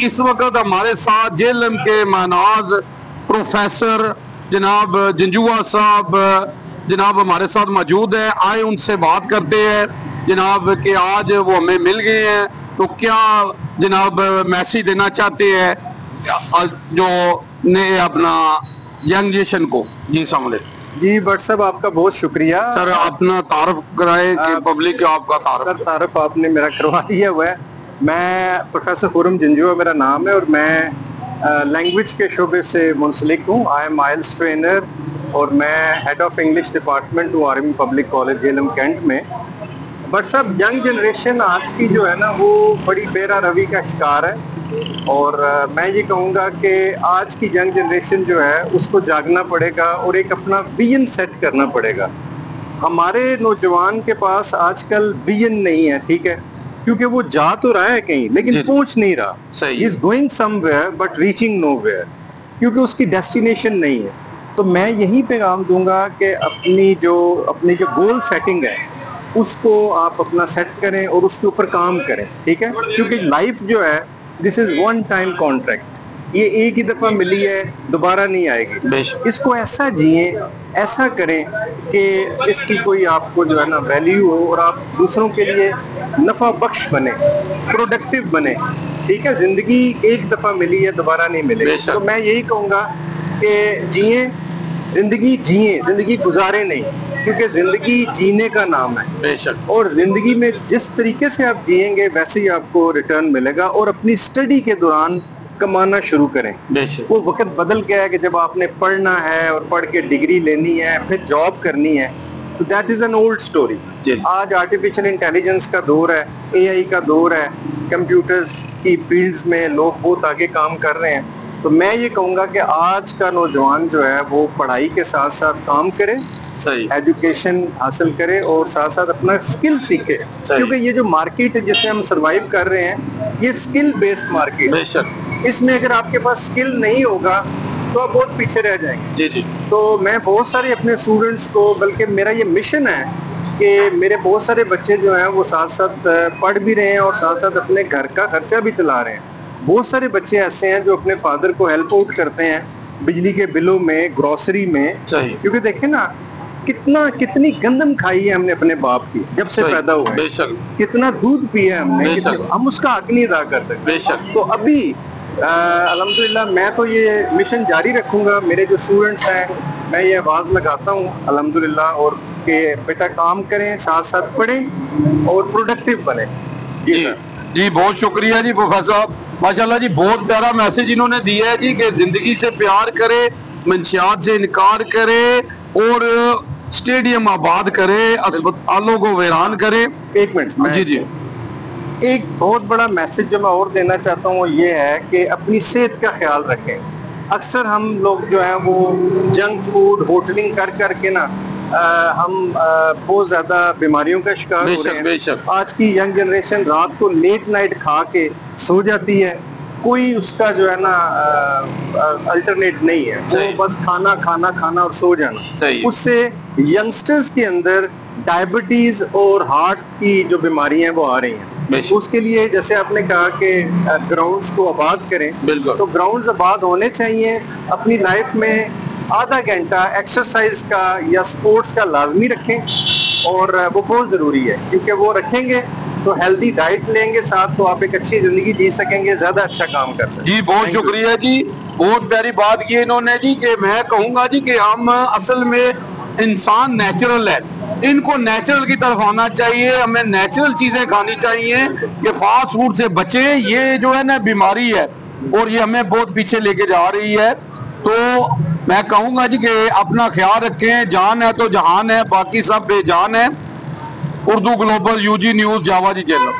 इस वक्त हमारे साथ जेएलएम के मानाज प्रोफेसर जनाब जंजुआ साहब जनाब हमारे साथ मौजूद है। आए उनसे बात करते हैं जनाब कि आज वो हमें मिल गए हैं, तो क्या जनाब मैसेज देना चाहते हैं जो ने अपना यंग जनरेशन को। जी अस्सलाम वालेकुम। जी भट्ट साहब, आपका बहुत शुक्रिया। सर अपना तारुफ कराएं कि पब्लिक को आपका तारुफ आपने मेरा करवा दिया हुआ है। मैं प्रोफेसर खुर्रम जंजुआ मेरा नाम है और मैं लैंग्वेज के शोबे से मुंसलिक हूँ। आई एम आइल्स ट्रेनर और मैं हेड ऑफ इंग्लिश डिपार्टमेंट हूँ army public college JLM cantt में। बट साहब यंग जनरेशन आज की जो है ना वो बड़ी बेरा रवि का शिकार है और मैं ये कहूँगा कि आज की यंग जनरेशन जो है उसको जागना पड़ेगा और एक अपना विजन सेट करना पड़ेगा। हमारे नौजवान के पास आजकल विजन नहीं है, ठीक है, क्योंकि वो जा तो रहा है कहीं लेकिन पहुंच नहीं रहा। He is going somewhere but reaching nowhere, क्योंकि उसकी डेस्टिनेशन नहीं है। तो मैं यही पैगाम दूंगा कि अपनी जो गोल सेटिंग है उसको आप अपना सेट करें और उसके ऊपर काम करें, ठीक है, क्योंकि लाइफ जो है this is one time contract, ये एक ही दफा मिली है, दोबारा नहीं आएगी। इसको ऐसा जिए, ऐसा करें कि इसकी कोई आपको जो है ना वैल्यू हो और आप दूसरों के लिए नफा बख्श बने, प्रोडक्टिव बने, ठीक है। जिंदगी एक दफा मिली है, दोबारा नहीं मिलेगी। तो मैं यही कहूँगा कि जिए जिंदगी, जिए जिंदगी, गुजारे नहीं, क्योंकि जिंदगी जीने का नाम है बेशक। और जिंदगी में जिस तरीके से आप जिएंगे वैसे ही आपको रिटर्न मिलेगा। और अपनी स्टडी के दौरान कमाना शुरू करें बेशक। वो वक्त बदल गया है कि जब आपने पढ़ना है और पढ़ के डिग्री लेनी है फिर जॉब करनी है, तो that is an old story. आज आर्टिफिशियल इंटेलिजेंस का दौर है, एआई का दौर है, कंप्यूटर्स की फील्ड्स में लोग बहुत आगे काम कर रहे हैं। तो मैं ये कहूँगा कि आज का नौजवान जो है वो पढ़ाई के साथ साथ काम करे, एजुकेशन हासिल करे और साथ साथ अपना स्किल सीखे, क्योंकि ये जो मार्केट है जिससे हम सरवाइव कर रहे हैं ये स्किल बेस्ड मार्केट है। इसमें अगर आपके पास स्किल नहीं होगा तो आप बहुत पीछे रह जाएंगे। जी। तो मैं बहुत सारे अपने स्टूडेंट्स को, बल्कि मेरा ये मिशन है कि मेरे बहुत सारे बच्चे जो हैं वो साथ साथ पढ़ भी रहे हैं और साथ साथ अपने घर का खर्चा भी चला रहे हैं। बहुत सारे बच्चे ऐसे हैं जो अपने फादर को हेल्प आउट करते हैं बिजली के बिलों में, ग्रोसरी में, क्योंकि देखें ना कितनी गंदम खाई है हमने अपने बाप की जब से पैदा हुए, बेशक। कितना दूध पिया हमने, हम उसका हक नहीं अदा कर सकते बेशक। तो अभी अल्हम्दुलिल्लाह मैं तो ये मिशन जारी रखूंगा। मेरे जो स्टूडेंट्स हैं मैं ये आवाज लगाता हूँ अल्हम्दुलिल्लाह, और कि बेटा काम करें, साथ साथ पढ़ें और प्रोडक्टिव बने। जी बहुत शुक्रिया जी प्रोफेसर, माशाल्लाह जी, बहुत प्यारा मैसेज इन्होंने दिया है जी कि जिंदगी से प्यार करे, मंशियात से इनकार करे और स्टेडियम आबाद करे, अस्पतालों को वीरान करे। एक मिनट जी। एक बहुत बड़ा मैसेज जो मैं और देना चाहता हूँ ये है कि अपनी सेहत का ख्याल रखें। अक्सर हम लोग जो है वो जंक फूड होटलिंग कर करके ना हम बहुत ज्यादा बीमारियों का शिकार हो रहे हैं। आज की यंग जनरेशन रात को लेट नाइट खा के सो जाती है, कोई उसका जो है ना अल्टरनेट नहीं है, वो बस खाना खाना खाना और सो जाना। उससे यंगस्टर्स के अंदर डायबिटीज और हार्ट की जो बीमारियां हैं वो आ रही हैं। उसके लिए जैसे आपने कहा कि ग्राउंड्स को आबाद करें, तो ग्राउंड्स आबाद होने चाहिए। अपनी लाइफ में आधा घंटा एक्सरसाइज का या स्पोर्ट्स का लाजमी रखें और वो बहुत ज़रूरी है, क्योंकि वो रखेंगे तो हेल्दी डाइट लेंगे साथ, तो आप एक अच्छी जिंदगी जी सकेंगे, ज्यादा अच्छा काम कर सकेंगे। जी बहुत शुक्रिया जी, बहुत प्यारी बात की इन्होंने जी कि मैं कहूँगा जी कि हम असल में इंसान नेचुरल है, इनको नेचुरल की तरफ आना चाहिए, हमें नेचुरल चीजें खानी चाहिए, कि फास्ट फूड से बचे। ये जो है ना बीमारी है और ये हमें बहुत पीछे लेके जा रही है। तो मैं कहूँगा जी कि अपना ख्याल रखें, जान है तो जहान है, बाकी सब बेजान है। उर्दू ग्लोबल, यूजी न्यूज़, जावा जी चैनल।